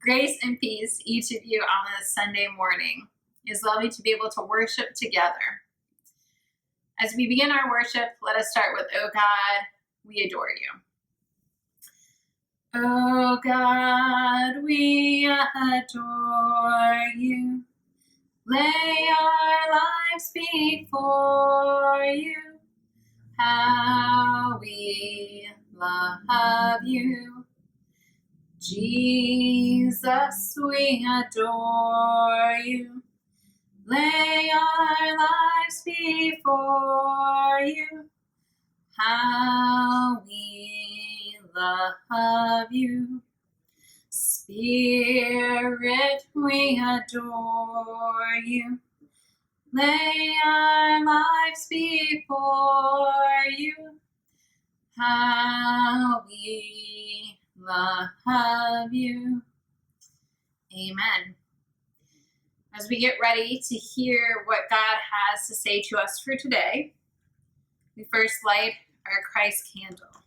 Grace and peace to each of you on this Sunday morning. It is lovely to be able to worship together. As we begin our worship, let us start with, "Oh God, we adore you." Oh God, we adore you. Lay our lives before you. How we love you. Jesus, we adore you. Lay our lives before you. How we love you. Spirit, we adore you. Lay our lives before you. How we love you. Amen. As we get ready to hear what God has to say to us for today, we first light our Christ candle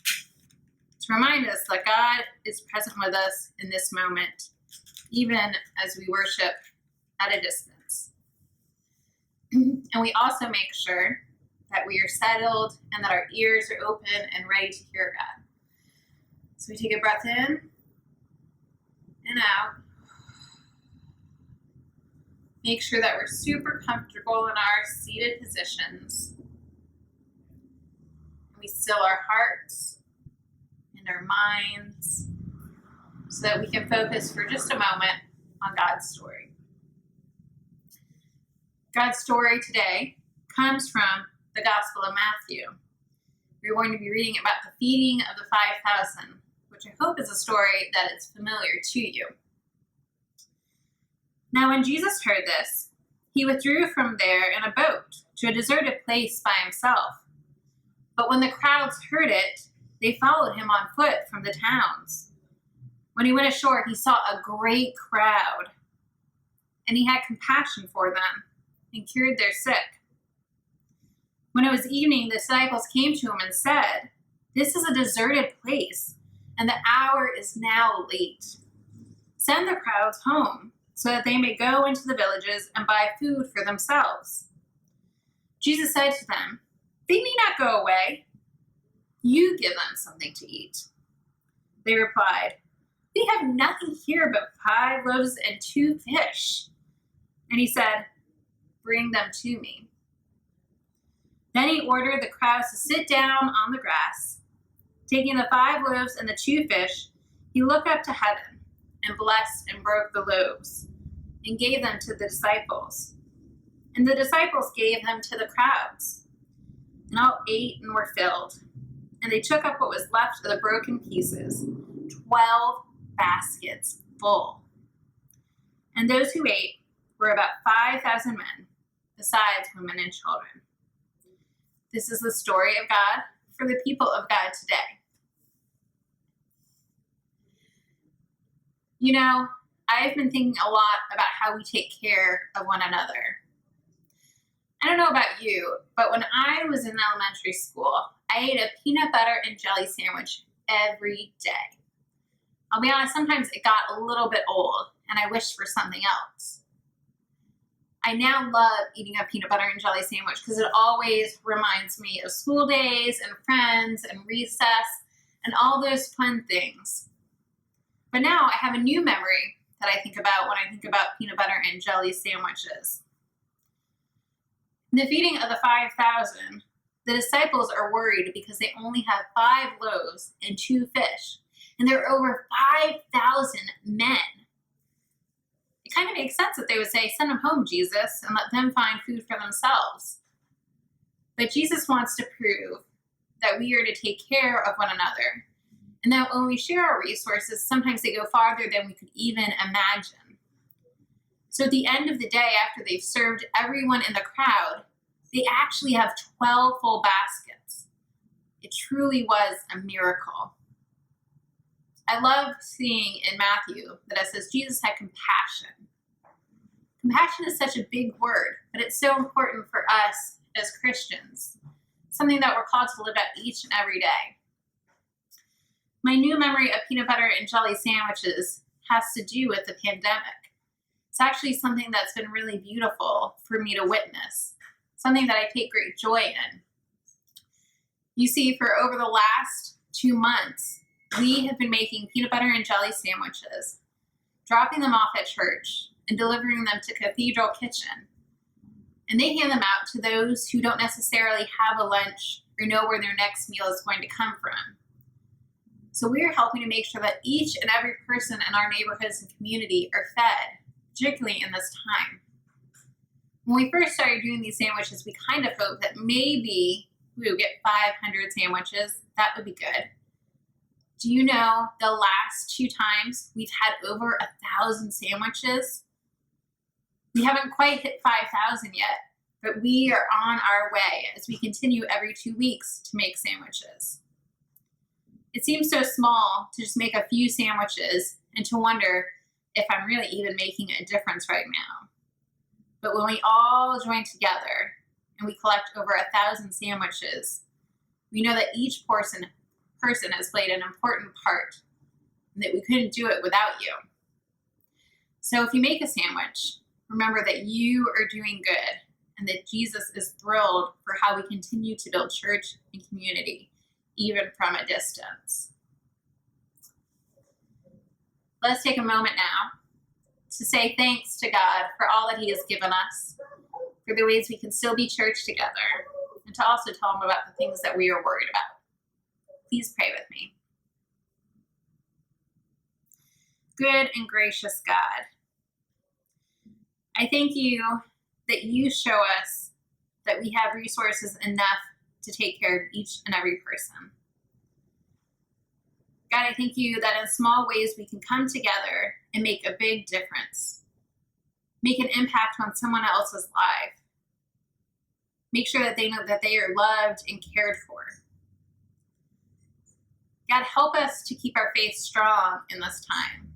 to remind us that God is present with us in this moment, even as we worship at a distance. And we also make sure that we are settled and that our ears are open and ready to hear God. So we take a breath in and out. Make sure that we're super comfortable in our seated positions. We still our hearts and our minds so that we can focus for just a moment on God's story. God's story today comes from the Gospel of Matthew. We're going to be reading about the feeding of the 5,000, which I hope is a story that is familiar to you. Now, when Jesus heard this, he withdrew from there in a boat to a deserted place by himself. But when the crowds heard it, they followed him on foot from the towns. When he went ashore, he saw a great crowd, and he had compassion for them and cured their sick. When it was evening, the disciples came to him and said, "This is a deserted place, and the hour is now late. Send the crowds home, so that they may go into the villages and buy food for themselves." Jesus said to them, "They need not go away. You give them something to eat." They replied, "We have nothing here but 5 loaves and 2 fish." And he said, "Bring them to me." Then he ordered the crowds to sit down on the grass. Taking the 5 loaves and the 2 fish, he looked up to heaven and blessed and broke the loaves and gave them to the disciples. And the disciples gave them to the crowds. And all ate and were filled. And they took up what was left of the broken pieces, 12 baskets full. And those who ate were about 5,000 men, besides women and children. This is the story of God for the people of God today. You know, I've been thinking a lot about how we take care of one another. I don't know about you, but when I was in elementary school, I ate a peanut butter and jelly sandwich every day. I'll be honest, sometimes it got a little bit old and I wished for something else. I now love eating a peanut butter and jelly sandwich because it always reminds me of school days and friends and recess and all those fun things. But now I have a new memory that I think about when I think about peanut butter and jelly sandwiches. In the feeding of the 5,000, the disciples are worried because they only have 5 loaves and 2 fish, and there are over 5,000 men. It kind of makes sense that they would say, "Send them home, Jesus, and let them find food for themselves." But Jesus wants to prove that we are to take care of one another, and that when we share our resources, sometimes they go farther than we could even imagine. So at the end of the day, after they've served everyone in the crowd, they actually have 12 full baskets. It truly was a miracle. I love seeing in Matthew that it says Jesus had compassion. Compassion is such a big word, but it's so important for us as Christians. Something that we're called to live out each and every day. My new memory of peanut butter and jelly sandwiches has to do with the pandemic. It's actually something that's been really beautiful for me to witness, something that I take great joy in. You see, for over the last 2 months, we have been making peanut butter and jelly sandwiches, dropping them off at church, and delivering them to Cathedral Kitchen. And they hand them out to those who don't necessarily have a lunch or know where their next meal is going to come from. So we're helping to make sure that each and every person in our neighborhoods and community are fed, particularly in this time. When we first started doing these sandwiches, we kind of hoped that maybe we would get 500 sandwiches. That would be good. Do you know the last 2 times we've had over 1,000 sandwiches? We haven't quite hit 5,000 yet, but we are on our way as we continue every 2 weeks to make sandwiches. It seems so small to just make a few sandwiches and to wonder if I'm really even making a difference right now. But when we all join together and we collect over 1,000 sandwiches, we know that each person has played an important part and that we couldn't do it without you. So if you make a sandwich, remember that you are doing good and that Jesus is thrilled for how we continue to build church and community, even from a distance. Let's take a moment now to say thanks to God for all that He has given us, for the ways we can still be church together, and to also tell Him about the things that we are worried about. Please pray with me. Good and gracious God, I thank you that you show us that we have resources enough to take care of each and every person. God, I thank you that in small ways we can come together and make a big difference. Make an impact on someone else's life. Make sure that they know that they are loved and cared for. God, help us to keep our faith strong in this time.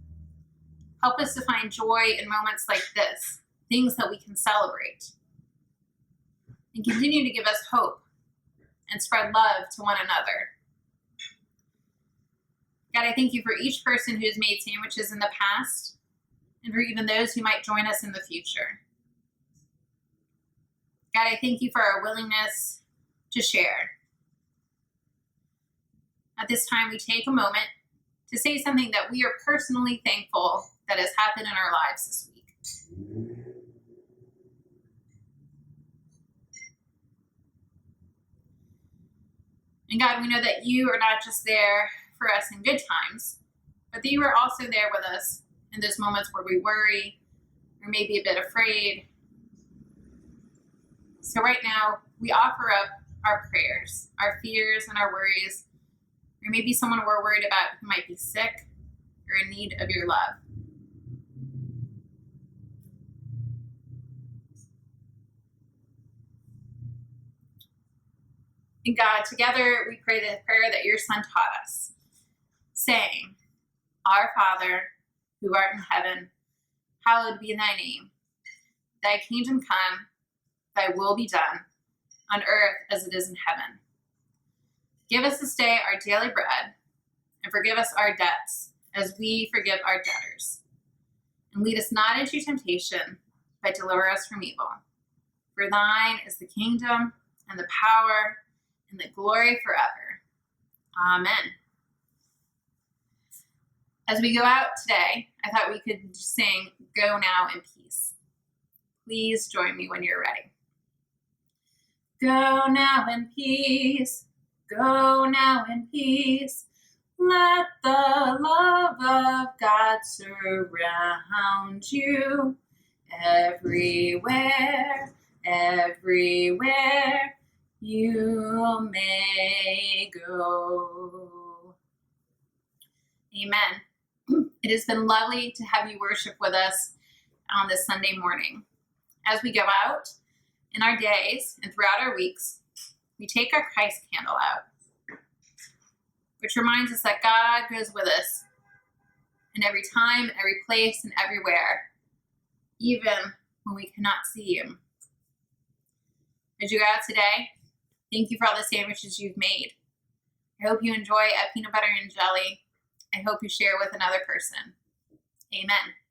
Help us to find joy in moments like this, things that we can celebrate. And continue to give us hope and spread love to one another. God, I thank you for each person who has made sandwiches in the past and for even those who might join us in the future. God, I thank you for our willingness to share. At this time, we take a moment to say something that we are personally thankful that has happened in our lives this week. And God, we know that you are not just there for us in good times, but that you are also there with us in those moments where we worry or maybe a bit afraid. So right now, we offer up our prayers, our fears, and our worries, or maybe someone we're worried about who might be sick or in need of your love. And God, together we pray the prayer that your Son taught us, saying, Our Father, who art in heaven, hallowed be thy name. Thy kingdom come, thy will be done, on earth as it is in heaven. Give us this day our daily bread, and forgive us our debts, as we forgive our debtors. And lead us not into temptation, but deliver us from evil. For thine is the kingdom, and the power, and the glory forever. Amen. As we go out today, I thought we could sing Go Now in Peace. Please join me when you're ready. Go now in peace, go now in peace. Let the love of God surround you everywhere, everywhere you may go. Amen. It has been lovely to have you worship with us on this Sunday morning. As we go out in our days and throughout our weeks, we take our Christ candle out, which reminds us that God goes with us in every time, every place, and everywhere, even when we cannot see him. As you go out today, thank you for all the sandwiches you've made. I hope you enjoy a peanut butter and jelly. I hope you share with another person. Amen.